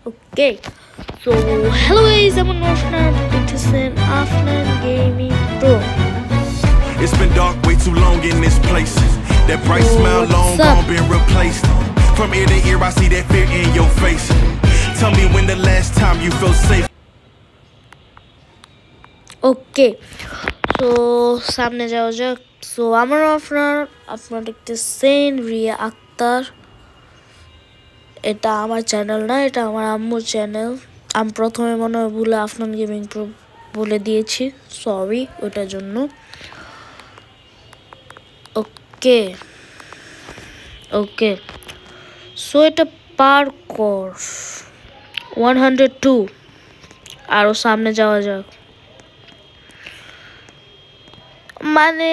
Okay, so hello guys, I'm Afnan. It is an Afnan Gaming Pro. It's been dark way too long in this place. That bright smile long gone been replaced. From ear to ear I see that fear in your face. Tell me when the last time you felt safe. Okay, so সামনে যাওয়া যাক। So আমার আপনারা দেখতেছেন রিয়া আক্তার। এটা আমার channel না, এটা আমার আম্মুর চ্যানেল। আমি প্রথমে মনে হয় ভুলে আফনান গেমিং প্রো বলে দিয়েছি, সরি ওটার জন্য। ওকে ওকে, সো এটা পার কর 102, আরও সামনে যাওয়া যাক। মানে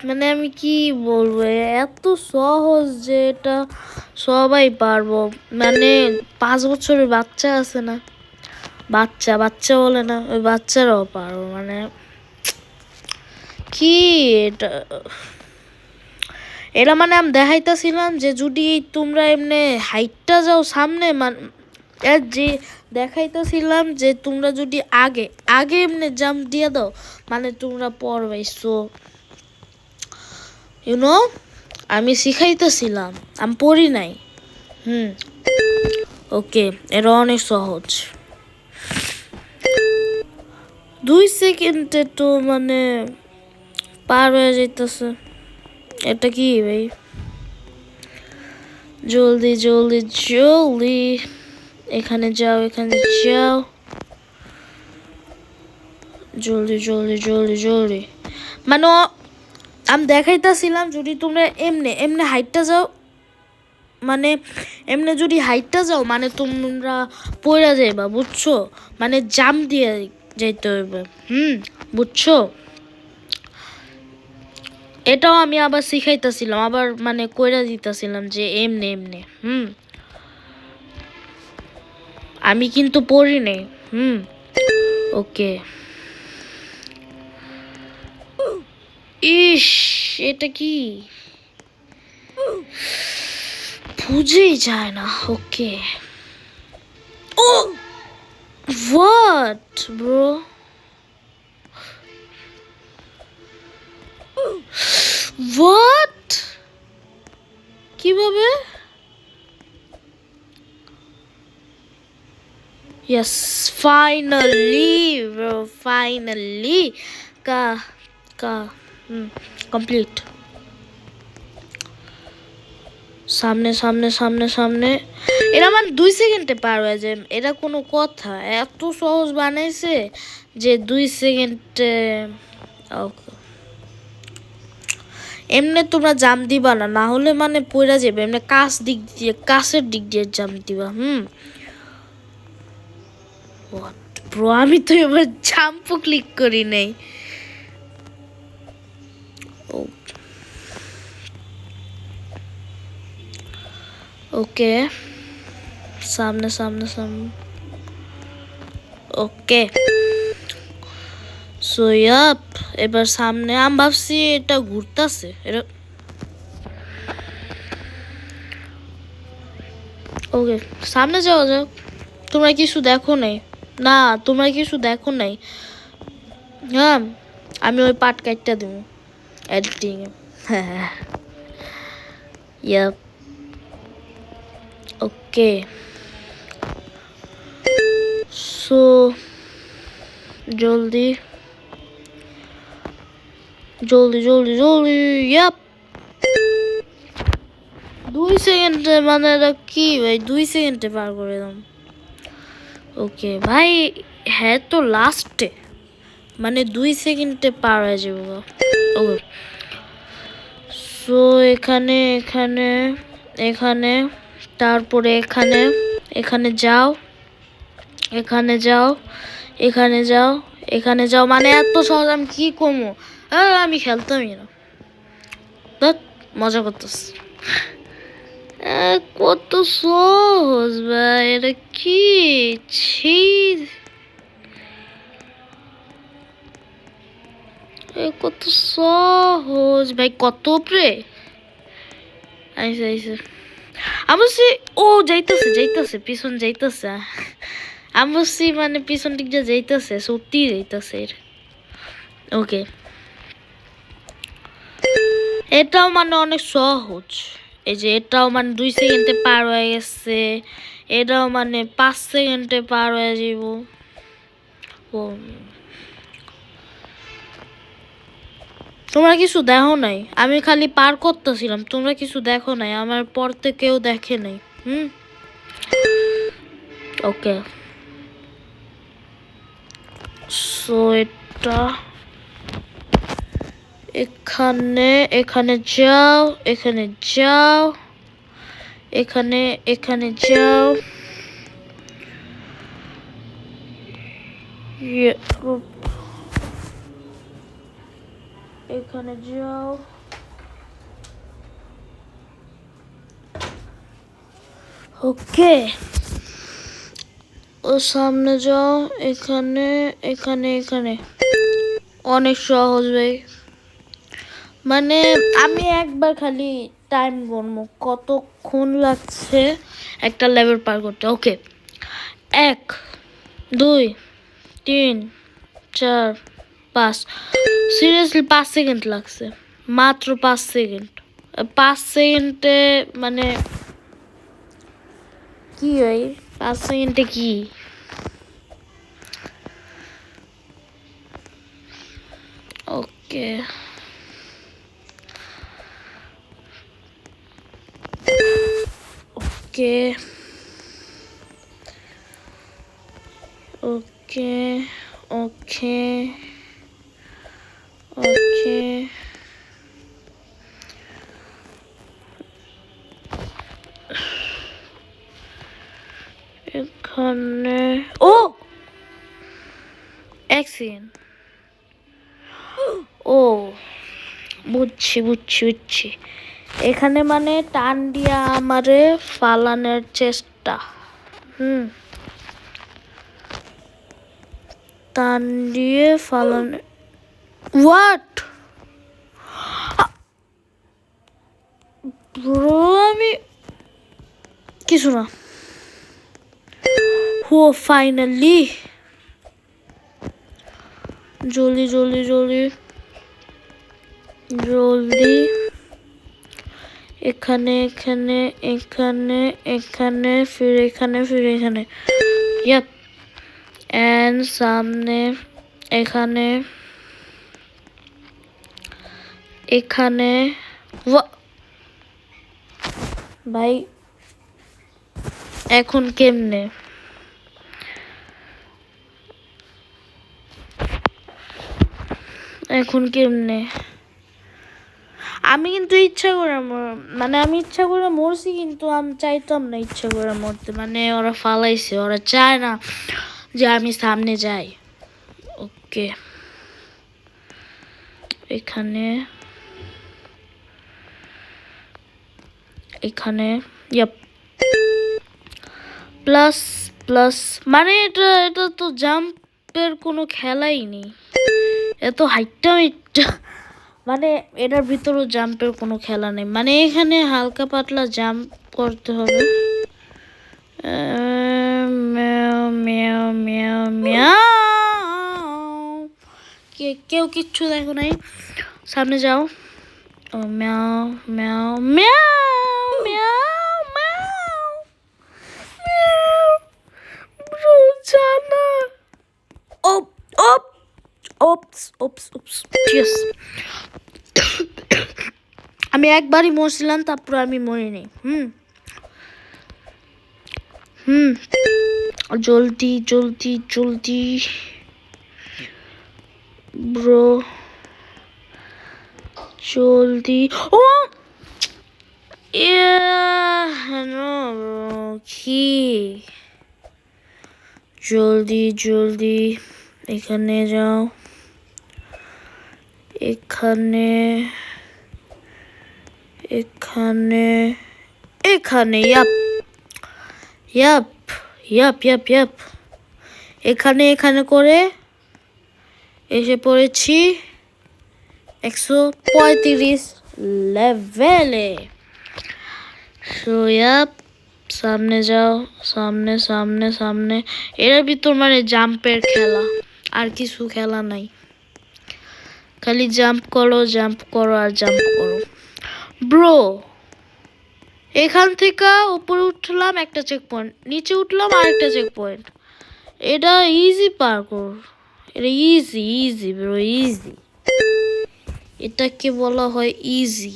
মানে আমি কি বলবো, এত সহজ যে এটা সবাই পারবো। মানে 5 বছরের বাচ্চা আছে না, বাচ্চা বাচ্চা বলে না, ওই বাচ্চারাও পারবো। মানে কি এটা এরা মানে আমি দেখাইতেছিলাম যে যদি তোমরা এমনি হাইটটা যাও সামনে, মানে যে দেখাইতেছিলাম যে তোমরা যদি আগে আগে এমনি জাম্প দিয়ে দাও মানে তোমরা পড়বে। সো ইউনো আমি শিখাইতেছিলাম, আমি পড়ি নাই। ওকে, এটা অনেক সহজ। 2 সেকেন্ডে তো মানে পার হয়ে যাইতেছে। এটা কি ভাই, জলদি জলদি জলদি, এখানে যাও এখানে যাও, জলদি জলদি জলদি জলদি। মানে আমি দেখাইতেছিলাম যদি তোমরা এমনি এমনি হাইটটা যাও, মানে এমনি যদি হাইটটা যাও মানে তোমরা পড়ে যাইবা, বুঝছো? মানে জাম্প দিয়ে যাইতে হইবে, বুঝছো? এটাও আমি আবার শিখাইতেছিলাম, আবার মানে কইরা দিতেছিলাম যে এমনি এমনি। আমি কিন্তু পড়ি নেই। ওকে, ইস এটা কি বুঝেই যায় না। ওকে, ও হোয়াট ব্রো, হোয়াট, কিভাবে? Yes, finally bro, finally ka complete. সামনে সামনে সামনে সামনে, এরা মানে 2 সেকেন্ডে পার হয়ে যায়। এটা কোনো কথা? এত সহজ বানাইছে যে 2 সেকেন্ডে। এমনি তোমরা জাম্প দিবা না, না হলে মানে পড়া যাবে। এমনি কাছের দিক দিয়ে জাম্প দিবা। ব্রো আমি তো এবার জাম্পও ক্লিক করি নাই। ওকে, সামনে সামনে সামনে। ওকে, সো ইয়াপ, এবার সামনে। আমি ভাবছি এটা ঘুরতেছে। এটা ওকে, সামনে যাওয়া যাক। তোমরা কিছু দেখো নাই? না, তোমরা কিছু দেখো নাই। হ্যাঁ, আমি ওই পাট কাটটা দেব এডিটিং এ। হ্যাঁ, ইয়াপ। ওকে, সো জলদি জলদি জলদি জলদি। ইয়াপ, 2 সেকেন্ডে, মানে এটা কি ভাই, 2 সেকেন্ডে পার করে দাম। ওকে ভাই, হ্যাঁ তো লাস্টে মানে 2 সেকেন্ডে পার হয়ে যাবে। ওকে, সো এখানে এখানে এখানে, তারপরে এখানে এখানে যাও, এখানে যাও এখানে যাও এখানে যাও। মানে এত সহজ, আমি কি কমো? আমি খেলতামই না, মজা করতেছি। কত সহজ ভাই, এটা কি ছি, কত সহজ ভাই, কত উপরে আইসে আইসে। আমি ও যাইতেছে যাইতেছে পিছন যাইতেছে আমি বলছি মানে পিছন দিক দিয়ে যাইতেছে সত্যি যাইতেছে ওকে এটাও মানে অনেক সহজ এই যে এটাও মানে 2 সেকেন্ডে পার হয়ে গেছে এটাও মানে 5 সেকেন্ডে পার হয়ে যাব ও তোমরা কিছু দেখো নাই আমি খালি পার করতেছিলাম তোমরা কিছু দেখো নাই আমার পড়তে কেউ দেখে নাই ওকে সো এটা এখানে এখানে যাও এখানে যাও এখানে এখানে যাও এখানে যাও ওকে ও সামনে যাও এখানে এখানে এখানে অনেক সহজ ভাই মানে আমি একবার খালি টাইম গুনবো কতক্ষণ লাগছে একটা লেভেল পার করতে ওকে 1 2 3 4 5 সিরিয়াসলি 5 সেকেন্ড লাগছে মাত্র 5 সেকেন্ড 5 সেকেন্ডে মানে কি হয় 5 সেকেন্ডে কি ওকে ওকে ওকে ওকে ওকে এখানে ও এক্সিডেন্ট ও বুঝছি বুঝছি বুঝছি এখানে মানে টান দিয়া আমারে ফালানোর চেষ্টা টান দিয়ে ফালানো হোয়াট ব্রো আমি কিছু না হো ফাইনালি জলদি জলদি জলদি জলদি এখানে এখানে এখানে এখানে ফিরে এখানে ফিরে এখানে ইয়াপ এন্ড সামনে এখানে এখানে ভাই এখন কেমনে এখন কেমনে আমি কিন্তু ইচ্ছা করে মানে আমি ইচ্ছা করে মরছি কিন্তু আমি চাইতাম না ইচ্ছা করে মরতে মানে ওরা ফালাইছে ওরা চায় না যে আমি সামনে যাই ওকে এখানে এখানে ইয়াপ প্লাস প্লাস মানে এটা এটা তো জাম্পের কোনো খেলাই নেই এত হাইটটা মানে এটার ভিতরও জাম্পের কোনো খেলা নেই মানে এখানে হালকা পাতলা জাম্প করতে হবে কেউ কিচ্ছু দেখো নাই সামনে যাও ম্যাও ম্যাও ম্যাও ম্যাও ম্যাও ব্রো জানা ওপ ওপ ওপস ওপস ওপস ইয়েস আমি একবারই মরছিলাম তারপর আমি মরিনি জলদি জলদি জলদি ব্রো জলদি ও কি জলদি জলদি এখানে যাও এখানে এখানে এখানে yup yup yup yup yup এখানে এখানে করে এসে পড়েছি 135 লেভেলে সো ইয়াপ সামনে যাও, সামনে সামনে সামনে। এর ভিতর মানে জাম্পের খেলা, আর কিছু খেলা নাই। খালি জাম্প করো আর জাম্প করো। ব্রো, এখান থেকে উপরে উঠলাম একটা চেক পয়েন্ট, নিচে উঠলাম আরেকটা চেক পয়েন্ট। এটা ইজি পার্কুর, এটা ইজি ইজি ব্রো, ইজি। এটাকে বলা হয় easy.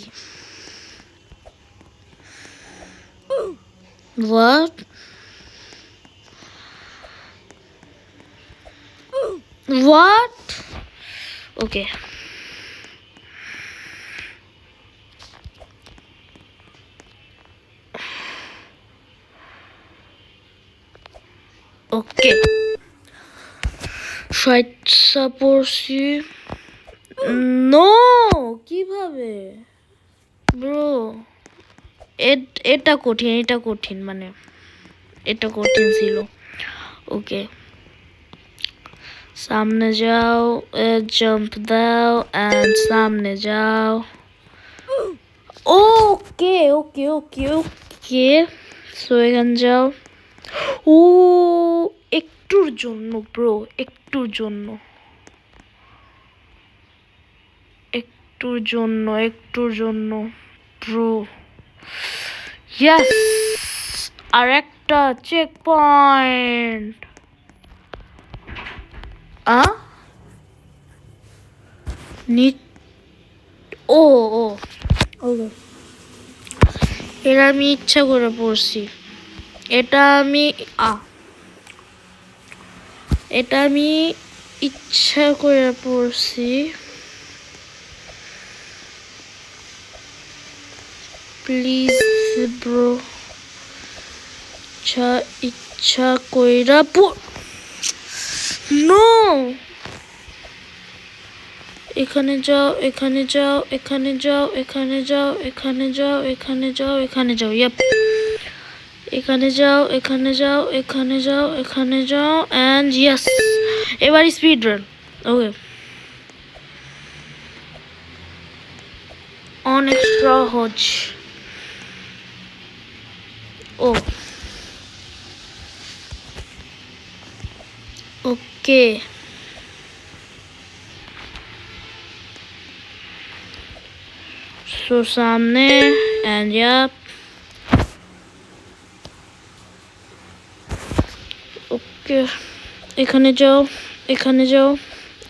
What? What? Okay. Okay. Schweizer পড়ছি। নো, কিভাবে ব্রো? এটা কঠিন, এটা কঠিন, মানে এটা কঠিন ছিল। ওকে, সামনে যাও, জাম্প দাও এন্ড সামনে যাও। ওকে ওকে ওকে ওকে, সো এখানে যাও। ও, একটুর জন্য ব্রো, একটুর জন্য, একটুর জন্য, একটুর জন্য ব্রো। ইয়েস, আর একটা চেক পয়েন্ট। নি ও ও ওকে, এটা আমি ইচ্ছা করে পড়ছি। এটা আমি এটা আমি ইচ্ছা করে পড়ছি। প্লিজ ব্রো, ইচ্ছা কইরা নো। এখানে যাও, এখানে যাও, এখানে যাও, এখানে যাও, এখানে যাও, এখানে যাও, এখানে যাও। ইয়াপ, এখানে যাও, এখানে যাও, এখানে যাও, এখানে যাও এন্ড ইয়েস। এবার স্পিড রান। ওকে, অনেক সহজ। ও ওকে, সো সামনে এন্ড ইয়াপ। ওকে, এখানে যাও, এখানে যাও,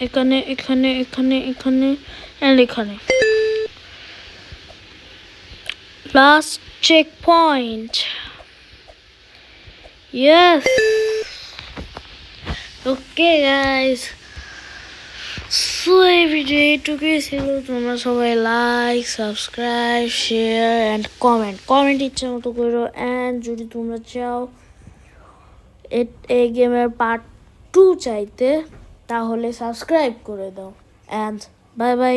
এখানে এখানে এখানে এখানে এন্ড এখানে। Last check point. Yes. Okay guys, so এই ভিডিওটুকুই ছিল। তোমরা সবাই like, subscribe, share and comment ইচ্ছে মতো করো। অ্যান্ড যদি তোমরা চাও এই গেমের পার্ট 2 চাইতে, তাহলে সাবস্ক্রাইব করে দাও। And bye bye.